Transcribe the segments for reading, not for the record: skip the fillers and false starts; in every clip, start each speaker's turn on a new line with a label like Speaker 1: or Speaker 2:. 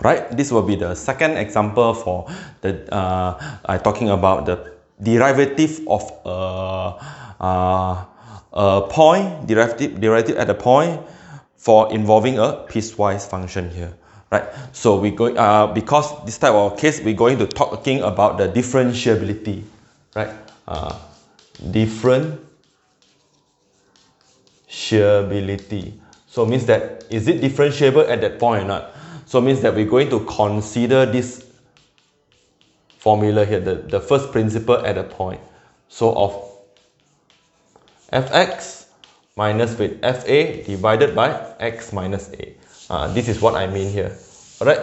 Speaker 1: Right, this will be the second example for the talking about the derivative of a point, derivative at a point for involving a piecewise function here. Right, so we go because this type of case we're going to talking about the differentiability, right? Differentiability. So means that is it differentiable at that point or not? So means that we're going to consider this formula here, the first principle at a point. So of fx minus with fa divided by x minus a. This is what I mean here. Alright,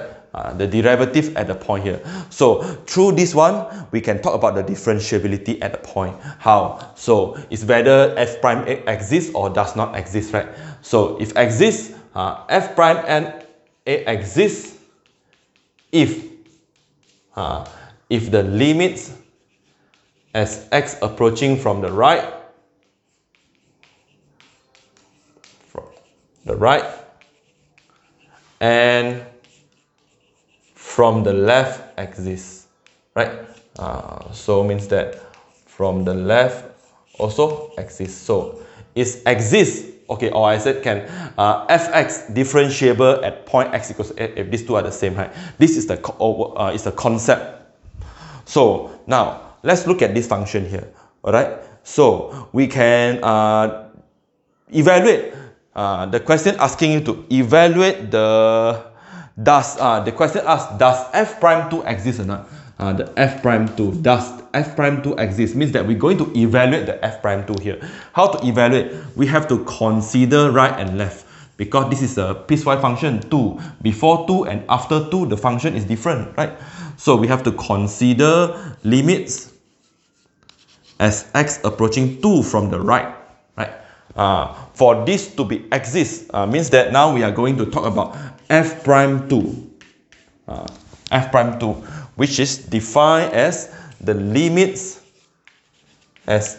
Speaker 1: the derivative at the point here. So through this one, we can talk about the differentiability at a point. How? So it's whether f prime exists or does not exist, right? So if exists, f prime and a exists if the limits as x approaching from the right and from the left exists, right? So means that from the left also exists. So it exists. Okay, or I said can fx differentiable at point x equals a if these two are the same, right? This is the concept. So now let's look at this function here. All right. So we can evaluate. The question asking you to evaluate the question asks does f prime 2 exist or not? The f prime 2, does f prime 2 exist means that we're going to evaluate the f prime 2 here. How to evaluate? We have to consider right and left because this is a piecewise function 2. Before 2 and after 2 the function is different, right? So we have to consider limits as x approaching 2 from the right, right? For this to be exist means that now we are going to talk about f prime 2. F prime 2, which is defined as the limits as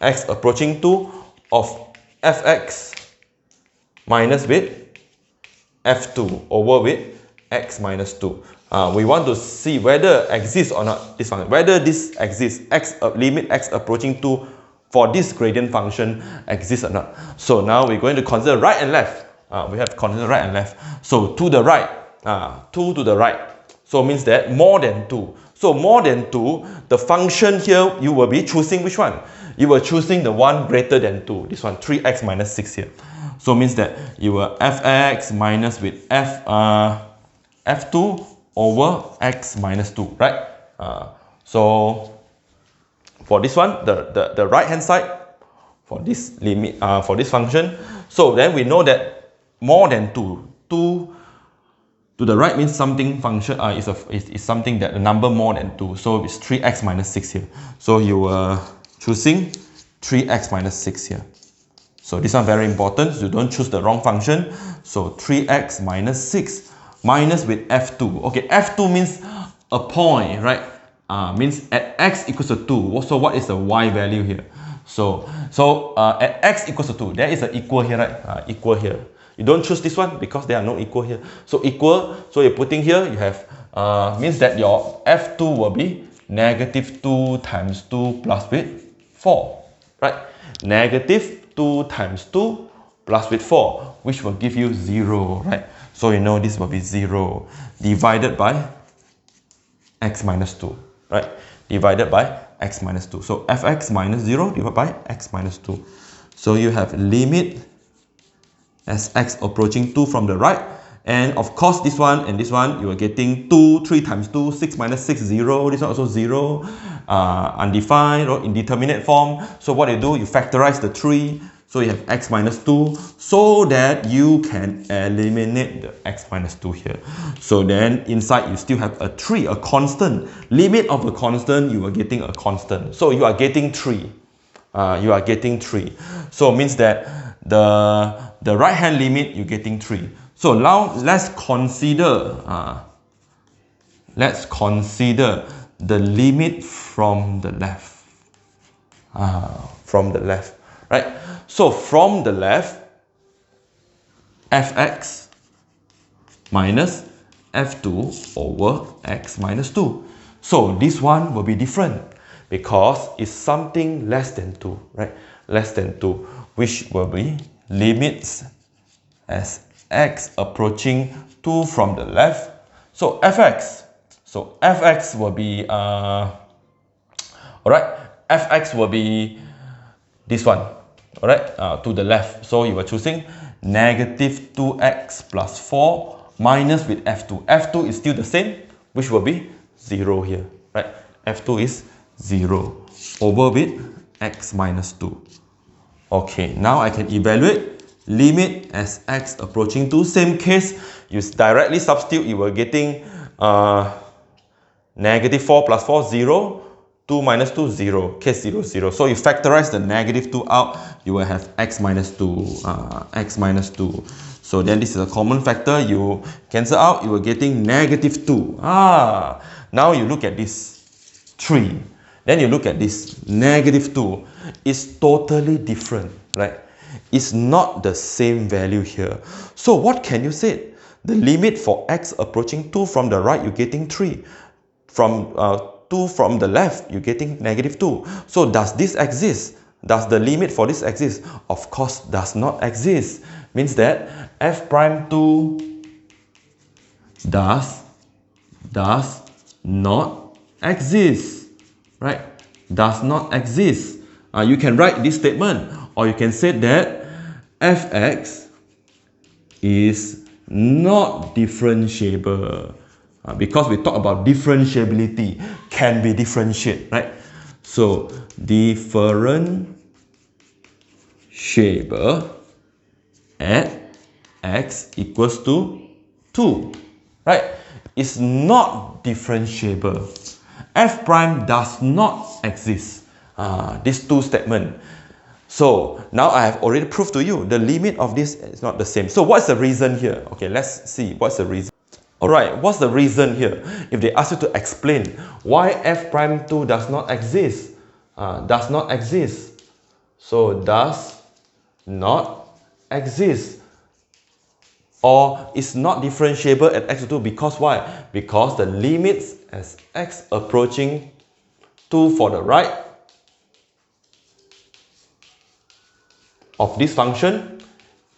Speaker 1: x approaching 2 of fx minus with f2 over with x minus 2. We want to see whether exists or not this function, whether this exists, limit x approaching 2 for this gradient function exists or not. So now we're going to consider right and left. We have to consider right and left. So to the right, 2 to the right. So means that more than 2. So more than 2, the function here, you will be choosing which one? You were choosing the one greater than 2. This one, 3x minus 6 here. So means that you will fx minus with f2 over x minus 2, right? So for this one, the right hand side for this limit for this function. So then we know that more than 2 to the right means something function is something that a number more than 2. So it's 3x minus 6 here. So you are choosing 3x minus 6 here. So this one very important. You don't choose the wrong function. So 3x minus 6 minus with f2. Okay, f2 means a point, right? Means at x equals to 2. So what is the y value here? So at x equals to 2, there is an equal here, right? Equal here. You don't choose this one because there are no equal here. So equal, so you're putting here, you have, means that your f2 will be negative 2 times 2 plus with 4, right? Negative 2 times 2 plus with 4, which will give you 0, right? So you know this will be 0 divided by x minus 2, right? Divided by x minus 2. So fx minus 0 divided by x minus 2. So you have limit as x approaching 2 from the right, and of course this one and this one you are getting 2, 3 times 2, 6 minus 6, 0. This one also 0, undefined or indeterminate form. So what you do, you factorize the 3, so you have x minus 2, so that you can eliminate the x minus 2 here. So then inside you still have a 3, a constant. Limit of a constant, you are getting a constant. So you are getting 3. You are getting 3. So it means that the right hand limit you're getting 3. So now let's consider the limit from the left. From the left, right? So from the left, fx minus f2 over x minus 2. So this one will be different because it's something less than 2, right? Less than 2, which will be limits as x approaching 2 from the left. So fx will be alright, fx will be this one, alright, to the left. So you are choosing negative 2x plus 4 minus with f2. f2 is still the same, which will be 0 here, right? f2 is 0 over with x minus 2. Okay, now I can evaluate limit as x approaching 2. Same case, you directly substitute, you were getting negative 4 plus 4, 0. 2 minus 2, 0. Case 0, 0. So you factorize the negative 2 out, you will have x minus 2. X minus 2. So then this is a common factor. You cancel out, you are getting negative 2. Now you look at this 3. Then you look at this negative 2. It's totally different, right? It's not the same value here. So what can you say? The limit for x approaching 2 from the right, you're getting 3. From 2 from the left, you're getting negative 2. So does this exist? Does the limit for this exist? Of course, does not exist. Means that f prime 2 does not exist, right? Does not exist. You can write this statement, or you can say that fx is not differentiable. Because we talk about differentiability, can be differentiated, right? So differentiable at x equals to 2, right? It's not differentiable. F prime does not exist. These two statements. So now I have already proved to you the limit of this is not the same. So what's the reason here? Okay, let's see what's the reason. Alright, what's the reason here? If they ask you to explain why f prime 2 does not exist, does not exist. So does not exist, or is not differentiable at x2 because why? Because the limits as x approaching 2 for the right of this function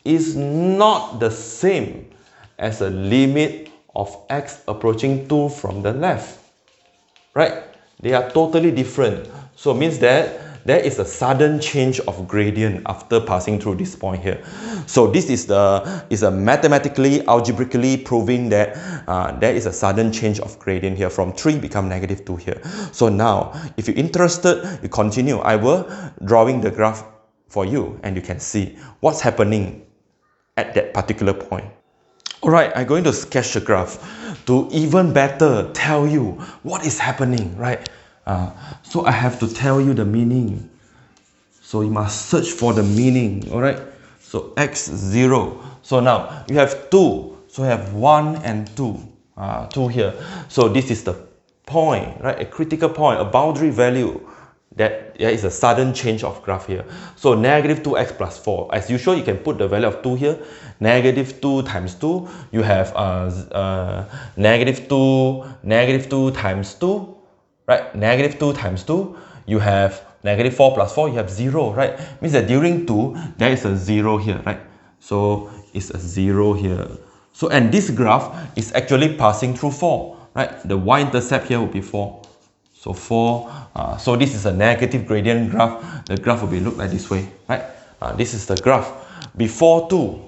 Speaker 1: is not the same as a limit of x approaching 2 from the left, right? They are totally different. So it means that there is a sudden change of gradient after passing through this point here. So this is a mathematically, algebraically proving that there is a sudden change of gradient here from 3 become negative 2 here. So now, if you're interested, you continue. I will drawing the graph for you and you can see what's happening at that particular point. Alright, I'm going to sketch the graph to even better tell you what is happening, right? So I have to tell you the meaning. So you must search for the meaning, alright? So x0. So now you have 2. So you have 1 and 2. 2 here. So this is the point, right? A critical point, a boundary value. That there is a sudden change of graph here. So negative 2x plus 4. As usual, you can put the value of 2 here. Negative 2 times 2. You have negative 2 times 2. Right? Negative 2 times 2. You have negative 4 plus 4. You have 0. Right? Means that during 2, there is a 0 here. Right? So it's a 0 here. So and this graph is actually passing through 4. Right? The y-intercept here will be 4. So 4, so this is a negative gradient graph. The graph will be look like this way, right? This is the graph. Before 2,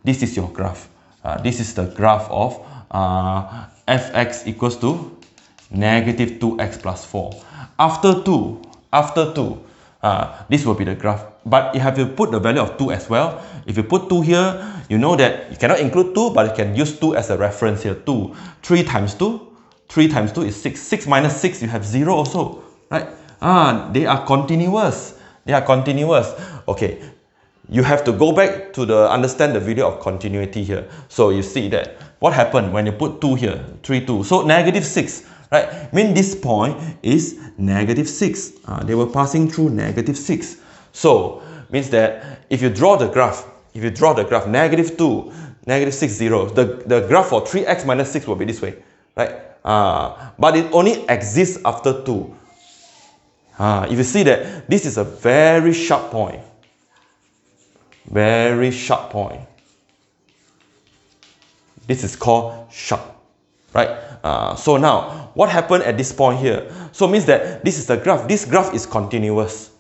Speaker 1: this is your graph. This is the graph of fx equals to negative 2x plus 4. After 2, this will be the graph. But you have to put the value of 2 as well. If you put 2 here, you know that you cannot include 2, but you can use 2 as a reference here. 2, 3 times 2. 3 times 2 is 6. 6 minus 6, you have 0 also, right? They are continuous. They are continuous. Okay, you have to go back to understand the video of continuity here. So you see that what happened when you put 2 here, 3, 2. So negative 6, right? Mean this point is negative 6. They were passing through negative 6. So means that if you draw the graph, negative 2, negative 6, 0. The graph for 3x minus 6 will be this way, right? But it only exists after 2. If you see that this is a very sharp point, very sharp point. This is called sharp, right? So now, what happened at this point here? So it means that this is the graph. This graph is continuous.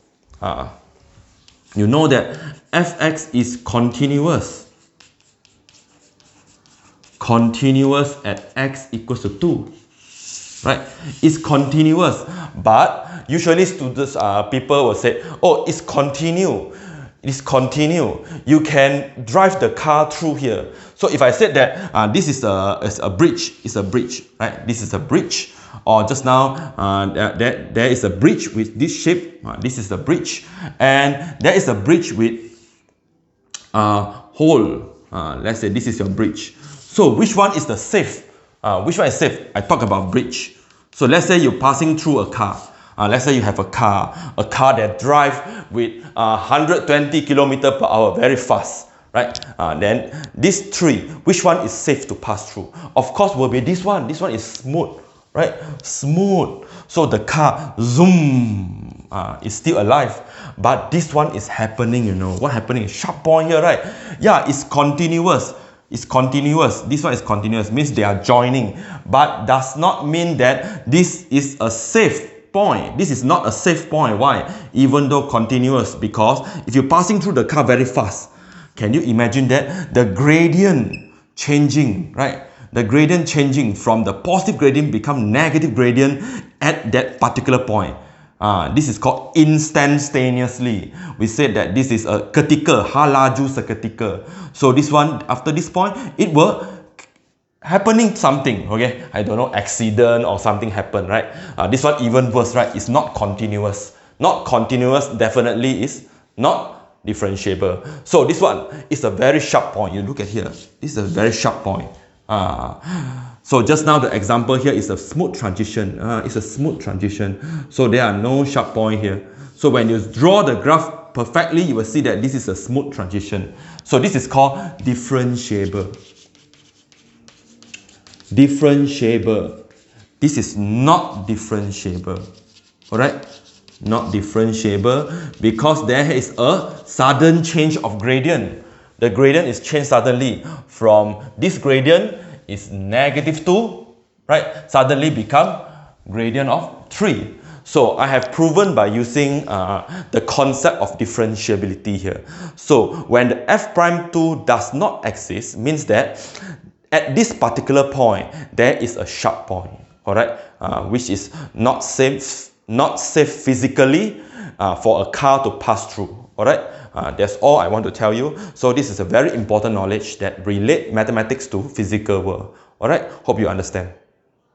Speaker 1: You know that fx is continuous. Continuous at x equals to 2. Right? It's continuous. But usually students, people will say, oh, it's continue. It's continue. You can drive the car through here. So if I said that this is a bridge, it's a bridge, right? This is a bridge. Or just now, there is a bridge with this shape. This is the bridge. And there is a bridge with hole. Let's say this is your bridge. So which one is the safe? Which one is safe? I talk about bridge. So let's say you're passing through a car. Let's say you have a car that drives with 120 km per hour, very fast, right? Then these three, which one is safe to pass through? Of course, will be this one. This one is smooth, right? Smooth. So the car, zoom, is still alive. But this one is happening, you know. What happening? Sharp point here, right? Yeah, it's continuous. It's continuous. This one is continuous, means they are joining. But does not mean that this is a safe point. This is not a safe point. Why? Even though continuous, because if you're passing through the car very fast, can you imagine that? The gradient changing, right? The gradient changing from the positive gradient become negative gradient at that particular point. This is called instantaneously. We said that this is a ketika, halaju seketika. So this one, after this point, it will happening something, okay? I don't know, accident or something happened, right? This one even worse, right? It's not continuous. Not continuous definitely is not differentiable. So this one is a very sharp point. You look at here. This is a very sharp point. So just now the example here is a smooth transition. It's a smooth transition. So there are no sharp point here. So when you draw the graph perfectly, you will see that this is a smooth transition. So this is called differentiable. Differentiable. This is not differentiable. Alright? Not differentiable because there is a sudden change of gradient. The gradient is changed suddenly from this gradient is negative 2, right? Suddenly become gradient of 3. So I have proven by using the concept of differentiability here. So when the f'2 does not exist, means that at this particular point, there is a sharp point, alright, which is not safe physically for a car to pass through, alright. That's all I want to tell you. So this is a very important knowledge that relate mathematics to physical world. Alright, hope you understand.